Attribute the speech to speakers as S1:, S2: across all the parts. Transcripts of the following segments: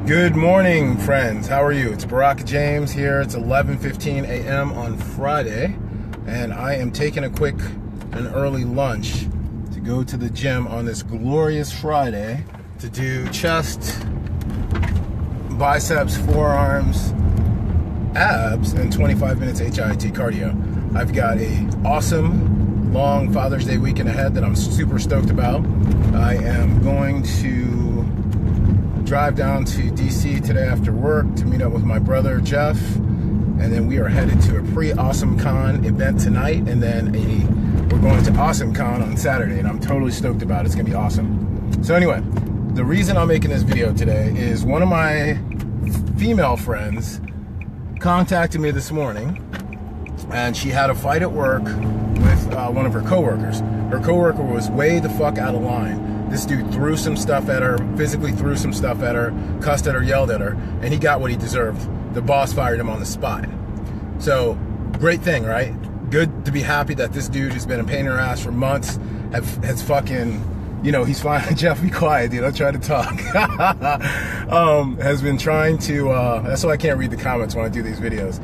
S1: Good morning, friends. How are you? It's Barack James here. It's 11:15 a.m. on Friday, and I am taking an early lunch to go to the gym on this glorious Friday to do chest, biceps, forearms, abs, and 25 minutes HIIT cardio. I've got a awesome long Father's Day weekend ahead that I'm super stoked about. I am going to drive down to DC today after work to meet up with my brother Jeff, and then we are headed to a pre-Awesome Con event tonight, and then we're going to Awesome Con on Saturday, and I'm totally stoked about it. It's gonna be awesome. So anyway, the reason I'm making this video today is one of my female friends contacted me this morning, and she had a fight at work with one of her coworkers. Her coworker was way the fuck out of line. This dude threw some stuff at her, physically threw some stuff at her, cussed at her, yelled at her, and he got what he deserved. The boss fired him on the spot. So, great thing, right? Good to be happy that this dude who's been a pain in her ass for months has fucking, you know, he's fine. Jeff, be quiet, dude. I'm trying to talk. Has been trying to, that's why I can't read the comments when I do these videos.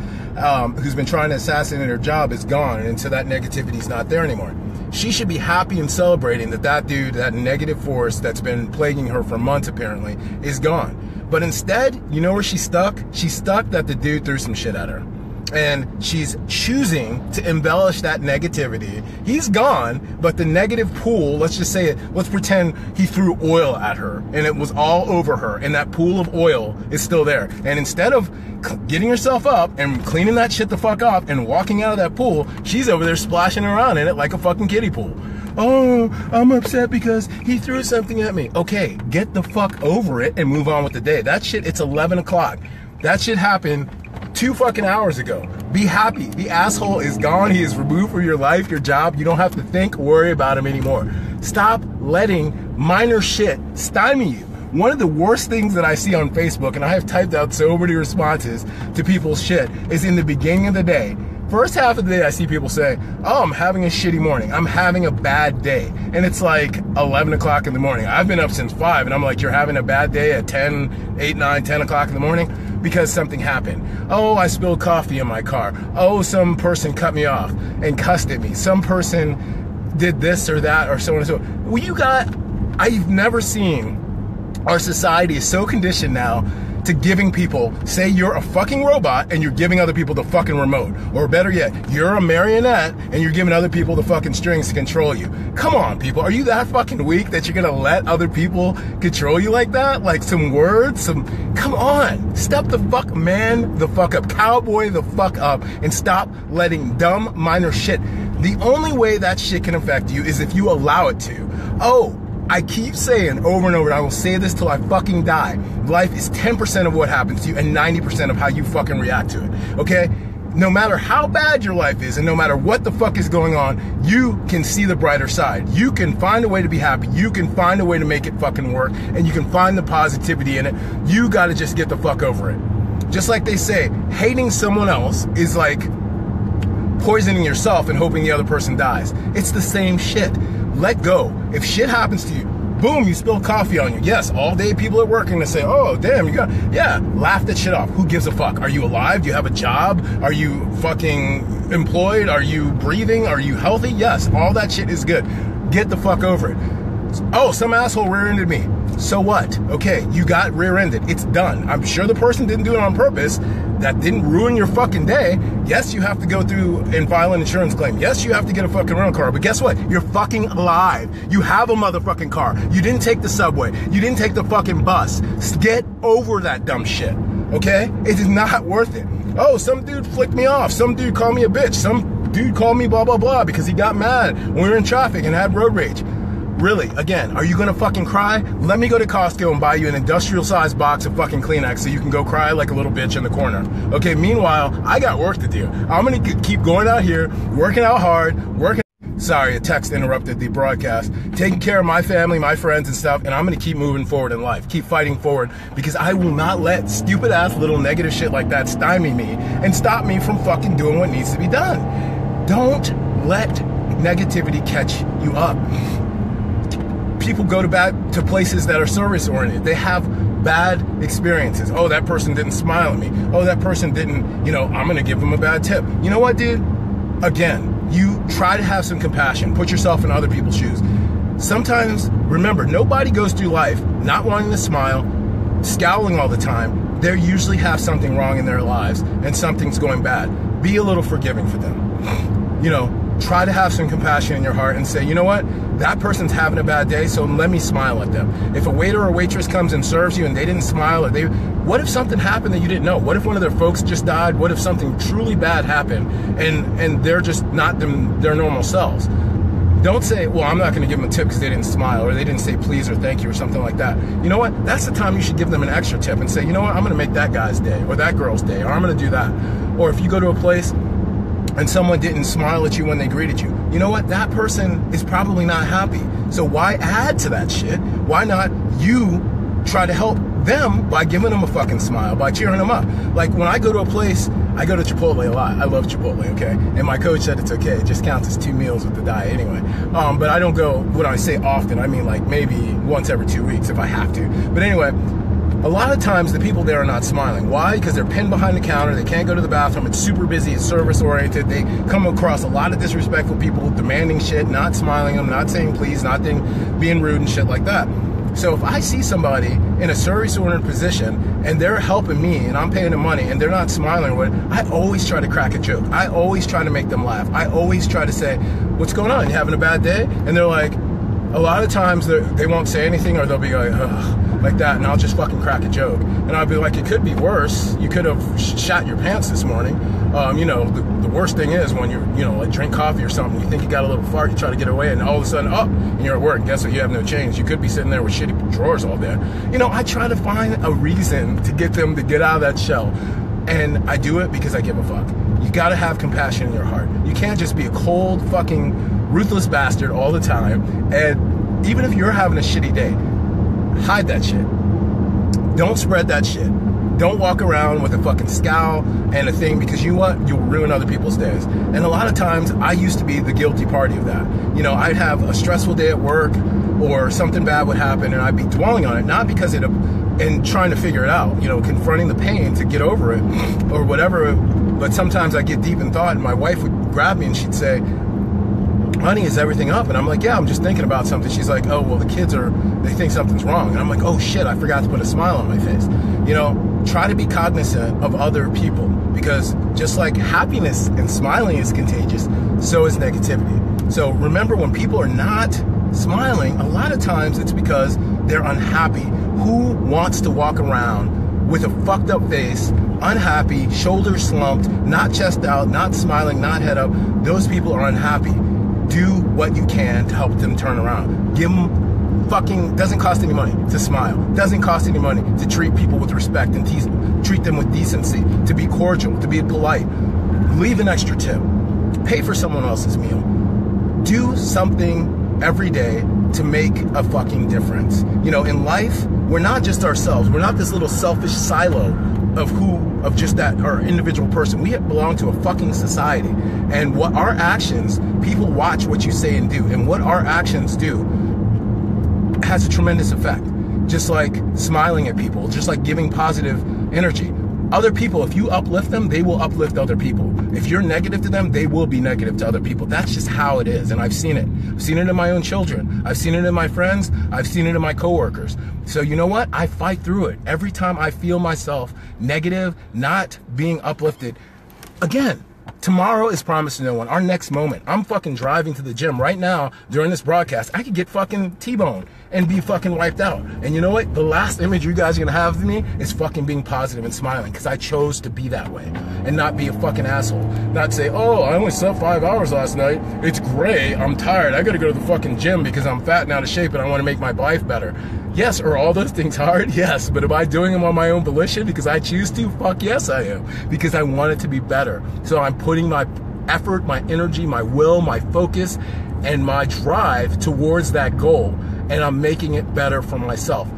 S1: Who's been trying to assassinate her job is gone, and so that negativity's not there anymore. She should be happy and celebrating that dude, that negative force that's been plaguing her for months apparently, is gone. But instead, you know where she's stuck? She's stuck that the dude threw some shit at her. And she's choosing to embellish that negativity. He's gone, but the negative pool, let's just say it, let's pretend he threw oil at her and it was all over her, and that pool of oil is still there. And instead of getting herself up and cleaning that shit the fuck up and walking out of that pool, she's over there splashing around in it like a fucking kiddie pool. Oh, I'm upset because he threw something at me. Okay, get the fuck over it and move on with the day. That shit, it's 11 o'clock. That shit happened 2 fucking hours ago. Be happy. The asshole is gone. He is removed from your life, your job. You don't have to think, worry about him anymore. Stop letting minor shit stymie you. One of the worst things that I see on Facebook, and I have typed out so many responses to people's shit, is in the beginning of the day. First half of the day, I see people say, oh, I'm having a shitty morning. I'm having a bad day. And it's like 11 o'clock in the morning. I've been up since 5, and I'm like, you're having a bad day at 8, 9, 10 o'clock in the morning? Because something happened. Oh, I spilled coffee in my car. Oh, some person cut me off and cussed at me. Some person did this or that or so on and so on. Well, I've never seen, our society is so conditioned now to giving people, say you're a fucking robot and you're giving other people the fucking remote. Or better yet, you're a marionette and you're giving other people the fucking strings to control you. Come on, people. Are you that fucking weak that you're gonna let other people control you like that? Like some words, come on. Step the fuck, man the fuck up. Cowboy the fuck up and stop letting dumb minor shit. The only way that shit can affect you is if you allow it to. Oh, I keep saying over and over, and I will say this till I fucking die, life is 10% of what happens to you and 90% of how you fucking react to it, okay? No matter how bad your life is and no matter what the fuck is going on, you can see the brighter side. You can find a way to be happy. You can find a way to make it fucking work, and you can find the positivity in it. You gotta just get the fuck over it. Just like they say, hating someone else is like poisoning yourself and hoping the other person dies. It's the same shit. Let go. If shit happens to you, boom, you spill coffee on you. Yes, all day people are working to say, oh, damn, yeah, laugh that shit off. Who gives a fuck? Are you alive? Do you have a job? Are you fucking employed? Are you breathing? Are you healthy? Yes, all that shit is good. Get the fuck over it. Oh, some asshole rear-ended me. So what? Okay, you got rear-ended. It's done. I'm sure the person didn't do it on purpose. That didn't ruin your fucking day. Yes, you have to go through and file an insurance claim. Yes, you have to get a fucking rental car. But guess what? You're fucking alive. You have a motherfucking car. You didn't take the subway. You didn't take the fucking bus. Get over that dumb shit. Okay? It is not worth it. Oh, some dude flicked me off. Some dude called me a bitch. Some dude called me blah, blah, blah because he got mad when we were in traffic and had road rage. Really, again, are you gonna fucking cry? Let me go to Costco and buy you an industrial-sized box of fucking Kleenex so you can go cry like a little bitch in the corner. Okay, meanwhile, I got work to do. I'm gonna keep going out here, working out hard, sorry, a text interrupted the broadcast, taking care of my family, my friends and stuff, and I'm gonna keep moving forward in life, keep fighting forward, because I will not let stupid-ass little negative shit like that stymie me and stop me from fucking doing what needs to be done. Don't let negativity catch you up. People go to places that are service oriented. They have bad experiences. Oh, that person didn't smile at me. Oh, that person didn't, you know, I'm going to give them a bad tip. You know what, dude? Again, you try to have some compassion. Put yourself in other people's shoes. Sometimes, remember, nobody goes through life not wanting to smile, scowling all the time. They usually have something wrong in their lives and something's going bad. Be a little forgiving for them. You know, try to have some compassion in your heart and say, you know what? That person's having a bad day, so let me smile at them. If a waiter or waitress comes and serves you and they didn't smile, or what if something happened that you didn't know? What if one of their folks just died? What if something truly bad happened and they're just not their normal selves? Don't say, well, I'm not going to give them a tip because they didn't smile or they didn't say please or thank you or something like that. You know what? That's the time you should give them an extra tip and say, you know what? I'm going to make that guy's day or that girl's day, or I'm going to do that. Or if you go to a place and someone didn't smile at you when they greeted you, you know what? That person is probably not happy. So why add to that shit? Why not you try to help them by giving them a fucking smile, by cheering them up? Like when I go to a place, I go to Chipotle a lot. I love Chipotle, okay? And my coach said it's okay. It just counts as 2 meals with the diet anyway. But I don't go, when I say often, I mean like maybe once every 2 weeks if I have to. But anyway, a lot of times the people there are not smiling. Why? Because they're pinned behind the counter. They can't go to the bathroom. It's super busy. It's service oriented. They come across a lot of disrespectful people demanding shit, not smiling them, not saying please, not being rude and shit like that. So if I see somebody in a service-oriented position and they're helping me and I'm paying them money and they're not smiling, I always try to crack a joke. I always try to make them laugh. I always try to say, what's going on? You having a bad day? And they're like, a lot of times they won't say anything, or they'll be like, ugh, like that, and I'll just fucking crack a joke. And I'll be like, it could be worse. You could have shot your pants this morning. You know, the worst thing is when you're, you know, like drink coffee or something, you think you got a little fart, you try to get away, and all of a sudden, and you're at work, guess what, you have no change. You could be sitting there with shitty drawers all day. You know, I try to find a reason to get them to get out of that shell. And I do it because I give a fuck. You gotta have compassion in your heart. You can't just be a cold, fucking, ruthless bastard all the time. And even if you're having a shitty day, hide that shit. Don't spread that shit. Don't walk around with a fucking scowl and a thing, because you know what? You'll ruin other people's days. And a lot of times, I used to be the guilty party of that. You know, I'd have a stressful day at work or something bad would happen and I'd be dwelling on it, not because and trying to figure it out, you know, confronting the pain to get over it or whatever. But sometimes I get deep in thought and my wife would grab me and she'd say, honey, is everything up? And I'm like, yeah, I'm just thinking about something. She's like, oh, well, the kids they think something's wrong. And I'm like, oh shit, I forgot to put a smile on my face. You know, try to be cognizant of other people, because just like happiness and smiling is contagious, so is negativity. So remember, when people are not smiling, a lot of times it's because they're unhappy. Who wants to walk around with a fucked up face, unhappy, shoulders slumped, not chest out, not smiling, not head up? Those people are unhappy. Do what you can to help them turn around. Give them doesn't cost any money to smile. Doesn't cost any money to treat people with respect and treat them with decency, to be cordial, to be polite. Leave an extra tip. Pay for someone else's meal. Do something every day to make a fucking difference. You know, in life, we're not just ourselves. We're not this little selfish silo of just that, our individual person. We belong to a fucking society. And what our actions, people watch what you say and do. And what our actions do has a tremendous effect. Just like smiling at people, just like giving positive energy. Other people, if you uplift them, they will uplift other people. If you're negative to them, they will be negative to other people. That's just how it is. And I've seen it. I've seen it in my own children. I've seen it in my friends. I've seen it in my coworkers. So you know what? I fight through it. Every time I feel myself negative, not being uplifted, again, tomorrow is promised to no one. Our next moment. I'm fucking driving to the gym right now during this broadcast. I could get fucking T-boned and be fucking wiped out. And you know what? The last image you guys are gonna have of me is fucking being positive and smiling, because I chose to be that way and not be a fucking asshole. Not say, oh, I only slept 5 hours last night. It's great. I'm tired. I gotta go to the fucking gym because I'm fat and out of shape and I want to make my life better. Yes, are all those things hard? Yes. But am I doing them on my own volition because I choose to? Fuck yes, I am. Because I want it to be better. So I'm putting my effort, my energy, my will, my focus, and my drive towards that goal. And I'm making it better for myself.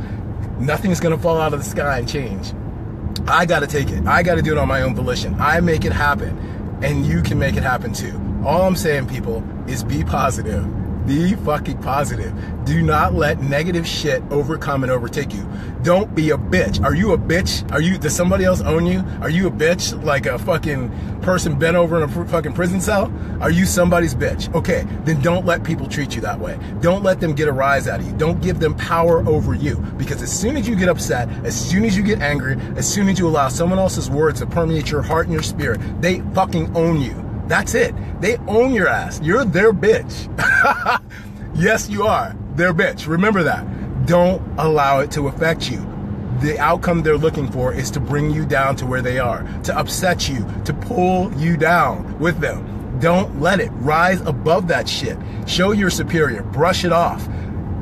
S1: Nothing's going to fall out of the sky and change. I got to take it. I got to do it on my own volition. I make it happen. And you can make it happen too. All I'm saying, people, is be positive. Be fucking positive. Do not let negative shit overcome and overtake you. Don't be a bitch. Are you a bitch? Does somebody else own you? Are you a bitch like a fucking person bent over in a fucking prison cell? Are you somebody's bitch? Okay, then don't let people treat you that way. Don't let them get a rise out of you. Don't give them power over you. Because as soon as you get upset, as soon as you get angry, as soon as you allow someone else's words to permeate your heart and your spirit, they fucking own you. That's it. They own your ass. You're their bitch. Yes, you are their bitch. Remember that. Don't allow it to affect you. The outcome they're looking for is to bring you down to where they are, to upset you, to pull you down with them. Don't let it. Rise above that shit. Show you're superior. Brush it off.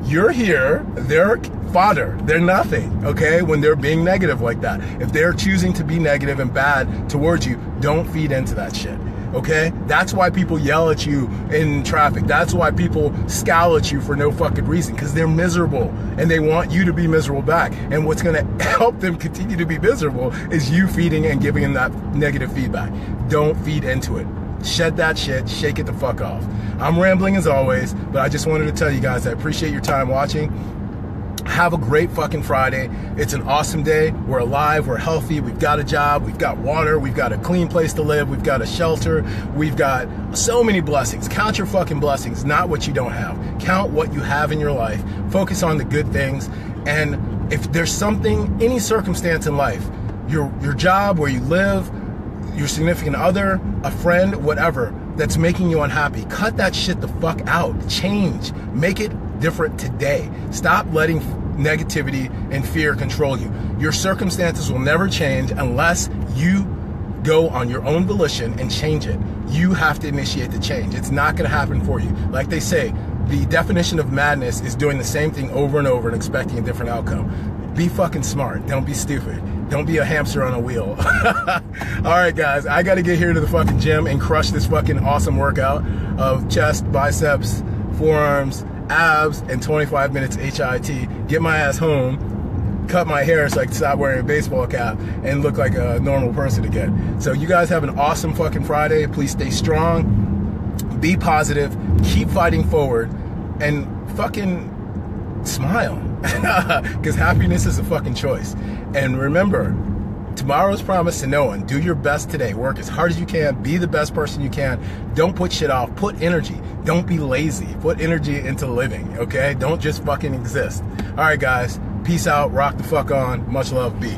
S1: You're here. They're fodder. They're nothing, okay, when they're being negative like that. If they're choosing to be negative and bad towards you, don't feed into that shit. Okay? That's why people yell at you in traffic. That's why people scowl at you for no fucking reason, because they're miserable and they want you to be miserable back. And what's going to help them continue to be miserable is you feeding and giving them that negative feedback. Don't feed into it. Shed that shit. Shake it the fuck off. I'm rambling as always, but I just wanted to tell you guys I appreciate your time watching. Have a great fucking Friday. It's an awesome day. We're alive. We're healthy. We've got a job. We've got water. We've got a clean place to live. We've got a shelter. We've got so many blessings. Count your fucking blessings, not what you don't have. Count what you have in your life. Focus on the good things. And if there's something, any circumstance in life, your job, where you live, your significant other, a friend, whatever, that's making you unhappy, cut that shit the fuck out. Change. Make it different today. Stop letting negativity and fear control you. Your circumstances will never change unless you go on your own volition and change it. You have to initiate the change. It's not going to happen for you. Like they say, the definition of madness is doing the same thing over and over and expecting a different outcome. Be fucking smart. Don't be stupid. Don't be a hamster on a wheel. All right, guys, I got to get here to the fucking gym and crush this fucking awesome workout of chest, biceps, forearms, abs, and 25 minutes HIIT. Get my ass home, cut my hair so I can stop wearing a baseball cap and look like a normal person again. So you guys have an awesome fucking Friday. Please stay strong, be positive, keep fighting forward, and fucking smile. Because happiness is a fucking choice. And remember, tomorrow's promised to no one. Do your best today. Work as hard as you can. Be the best person you can. Don't put shit off. Put energy. Don't be lazy. Put energy into living, okay? Don't just fucking exist. All right, guys. Peace out. Rock the fuck on. Much love. Be.